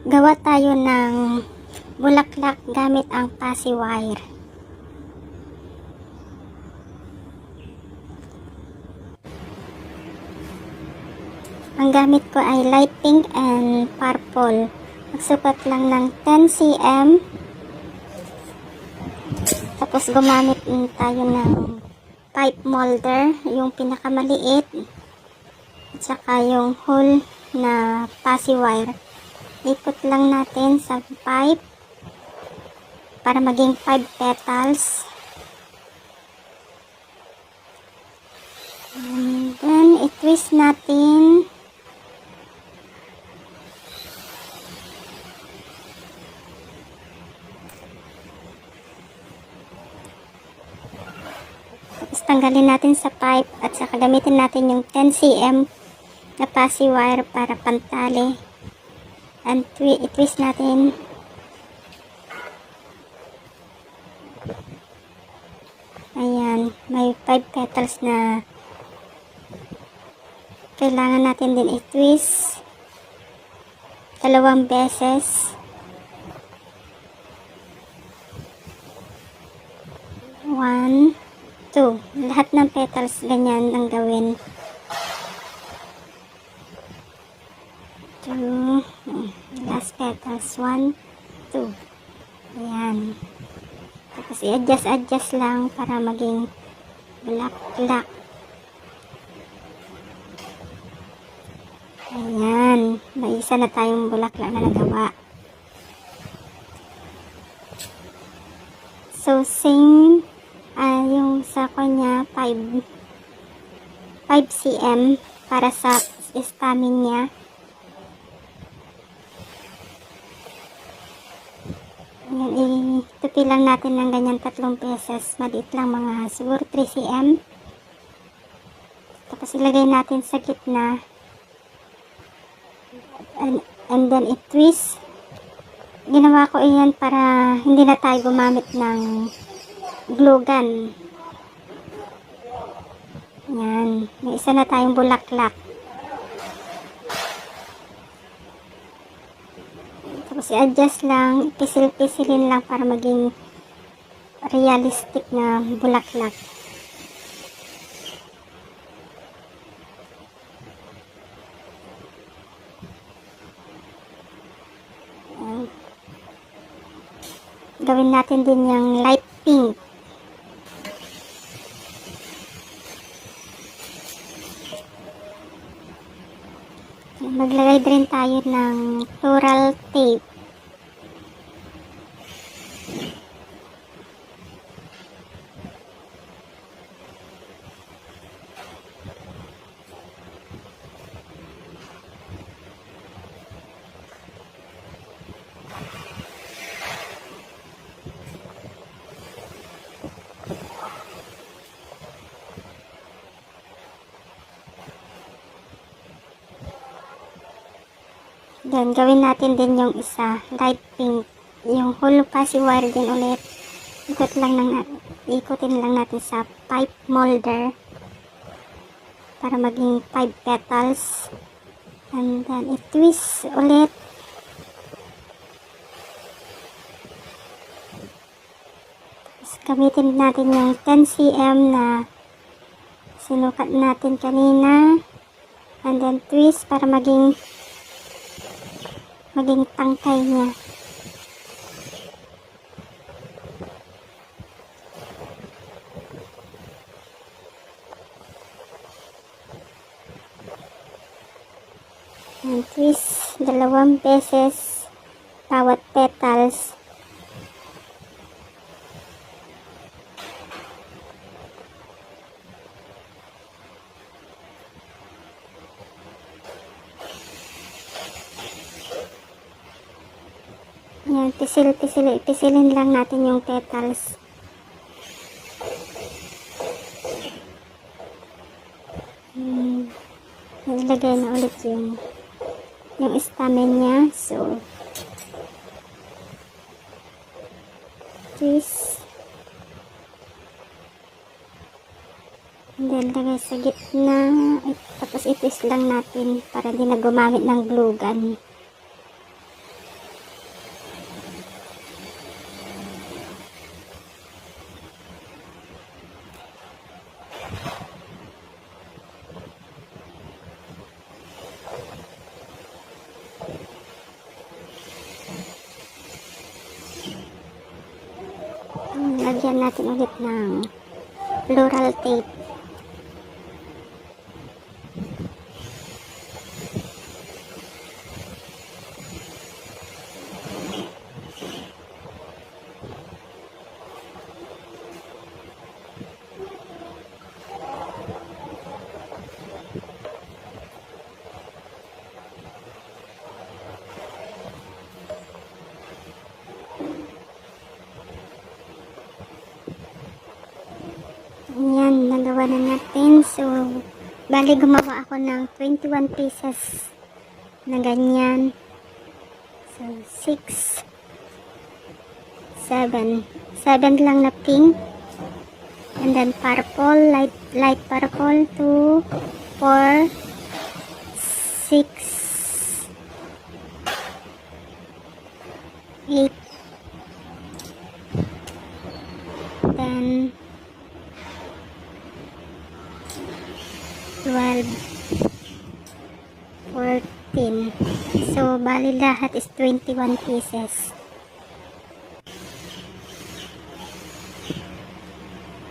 Gawa tayo ng bulaklak gamit ang Passy wire. Ang gamit ko ay light pink and purple. Magsukat lang ng 10 cm. Tapos gumamit tayo ng pipe molder, yung pinakamaliit. At saka yung hole na Passy wire. Ikot lang natin sa pipe para maging 5 petals. And then, i-twist natin. Tapos tanggalin natin sa pipe at saka gamitin natin yung 10 cm na Passy wire para pantali. And i-twist natin. Ayan, may 5 petals na kailangan natin din i-twist 2 beses. 1, 2. Lahat ng petals ganyan ang gawin. 2. Last petals. 1, 2. Ayan. Tapos i-adjust lang para maging black. Ayan. May isa na tayong bulaklak na nagawa. So, same yung sa kanya 5 cm para sa stamin niya. Ayan, itupi lang natin ng ganyan 3 beses. Maliit lang, mga siguro 3 cm. Tapos ilagay natin sa gitna. And then i-twist. Ginawa ko iyan para hindi na tayo gumamit ng glue gun. Yan. May isa na tayong bulaklak. Tapos i-adjust lang, pisil-pisilin lang para maging realistic na bulaklak. Ayan. Gawin natin din yung light pink. Maglagay din tayo ng floral tape. Then, gawin natin din yung isa, light pink. Yung whole Passy wire din ulit. Ikutin lang natin sa pipe molder para maging 5 petals. And then, i-twist ulit. Tapos, gamitin natin yung 10 cm na sinukat natin kanina. And then, twist para maging tangkay niya. And twist 2 beses bawat petals. Ayan, pisilin lang natin yung petals. Nilagay na ulit yung stamen niya. So, twist. And then, lagay sa gitna. Tapos, i-twist lang natin para di na gumamit ng glue gun. lagyan natin ulit ng floral tape. Ayan, nagawa na natin. So, bali gumawa ako ng 21 pieces na ganyan. So, 6, 7. 7 lang na pink. And then purple, light purple, 2, 4, 6, 8, 10, 12, 14. So, bali lahat is 21 pieces.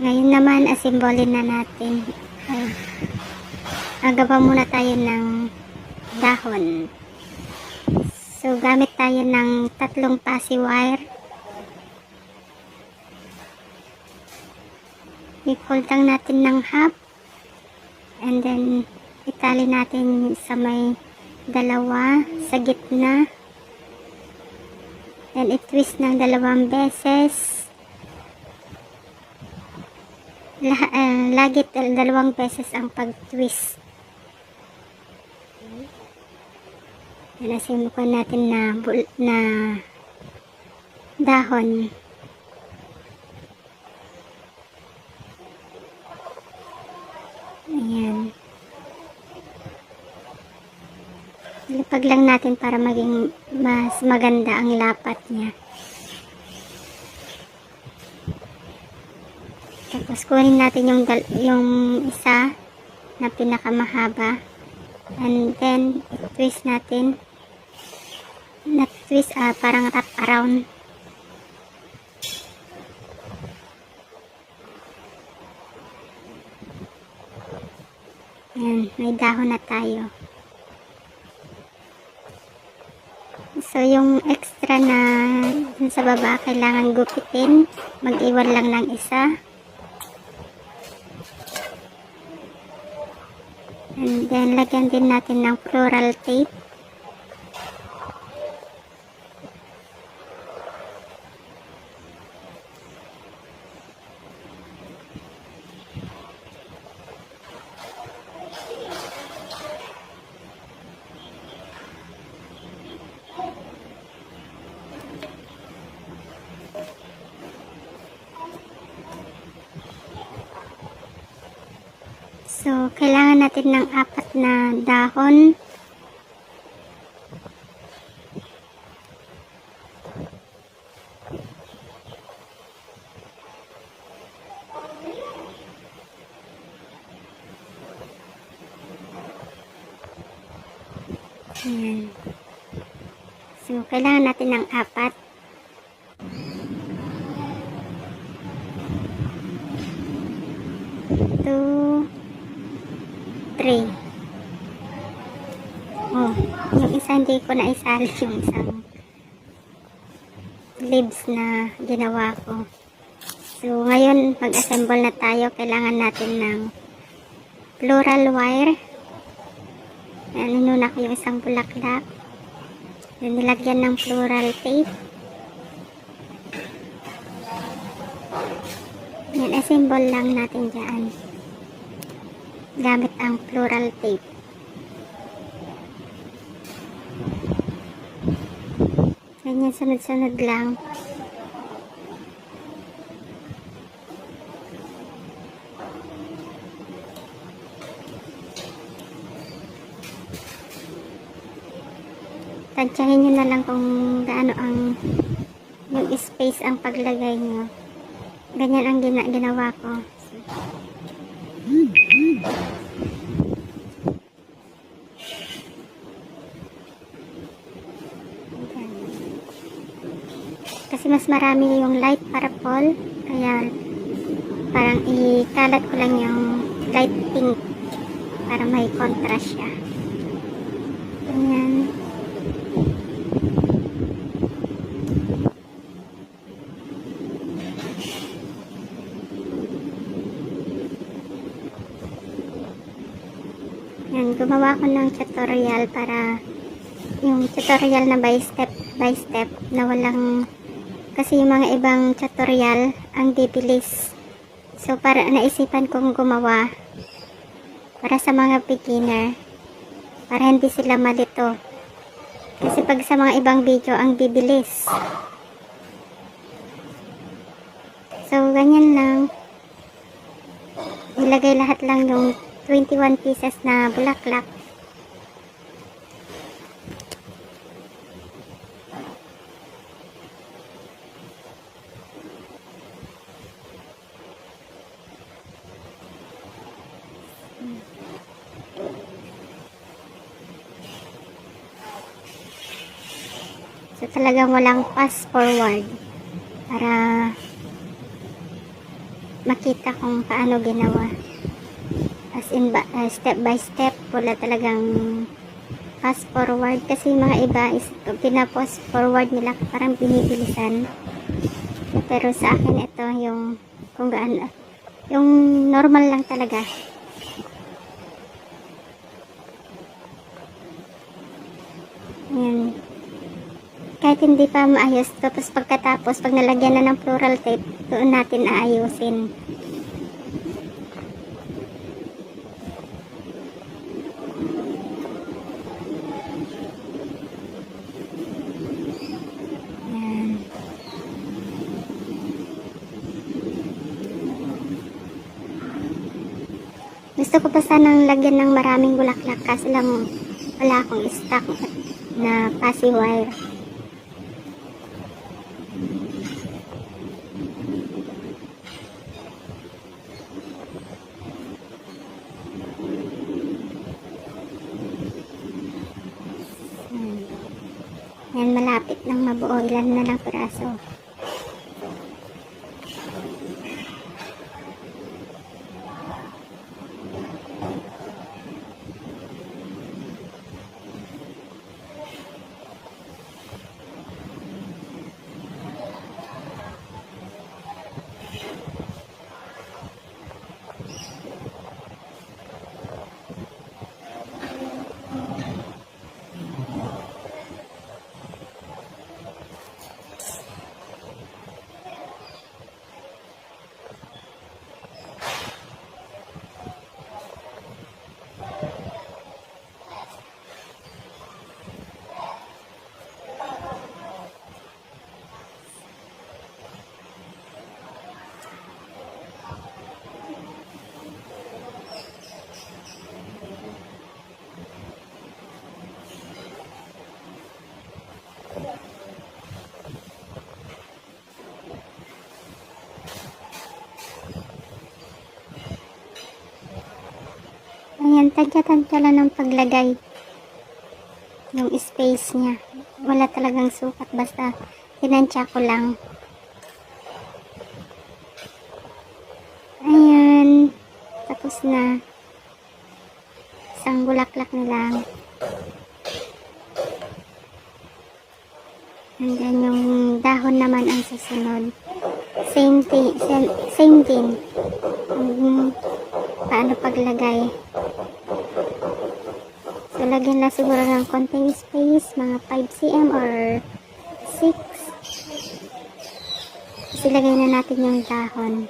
Ngayon naman, asimbolin na natin. Gagawa muna tayo ng dahon. So, gamit tayo ng 3 pasi wire. I-fold lang natin ng half. And then, itali natin sa may dalawa, sa gitna. Then, i-twist ng 2 beses. Lagi 2 beses ang pag-twist. Yan, asimukan natin na dahon. Ayan. Lipag lang natin para maging mas maganda ang lapat niya. Tapos kunin natin yung isa na pinakamahaba. And then, twist natin. Twist parang wrap around. Ayan, may dahon na tayo. So, yung extra na dun sa baba, kailangan gupitin. Mag-iwan lang ng isa. And then, lagyan din natin ng floral tape. So, kailangan natin ng 4 na dahon. Ayan. So, kailangan natin ng 4. Oh, yung isa hindi ko na isali yung isang leaves na ginawa ko. So, ngayon mag-assemble na tayo. Kailangan natin ng floral wire. Ninuna ko yung isang bulaklak. Then, nilagyan ng floral tape. Yan, assemble lang natin dyan. Gamit ang floral tape. Ganyan, sunod-sunod lang. Tansyahin nyo na lang kung gaano yung space ang paglagay nyo. Ganyan ang ginawa ko. Kasi mas marami yung light purple Kaya parang ikalat ko lang yung light pink para may contrast siya. Ayan. Ayan, gumawa ko ng tutorial para yung tutorial na by step na walang, kasi yung mga ibang tutorial ang bibilis. So para naisipan kong gumawa para sa mga beginner, para hindi sila malito. Kasi pag sa mga ibang video ang bibilis. So ganyan lang. Ilagay lahat lang yung 21 pieces na bulaklak. So talagang walang fast forward para makita kung paano ginawa. As in step by step, wala talagang fast forward kasi mga iba is pina-fast forward nila parang binibilisan. Pero sa akin ito yung kung gaano, yung normal lang talaga. Ayan. Kahit hindi pa maayos, tapos pagkatapos, pag nalagyan na ng floral tape, doon natin aayusin. Ayan. Gusto ko pa sanang lagyan ng maraming bulaklak kasi lang wala akong stock na passy wire. Yan, malapit nang mabuo. Ilan na lang piraso. Ayan, tansya-tansya lang ng paglagay. Yung space niya. Wala talagang sukat. Basta tinansya ko lang. Ayan. Tapos na. Isang bulaklak na lang. And then yung dahon naman ang susunod. Same din. Paano paglagay. So, lagyan na siguro ng konting space, mga 5 cm or 6. Kasi lagay na natin yung dahon.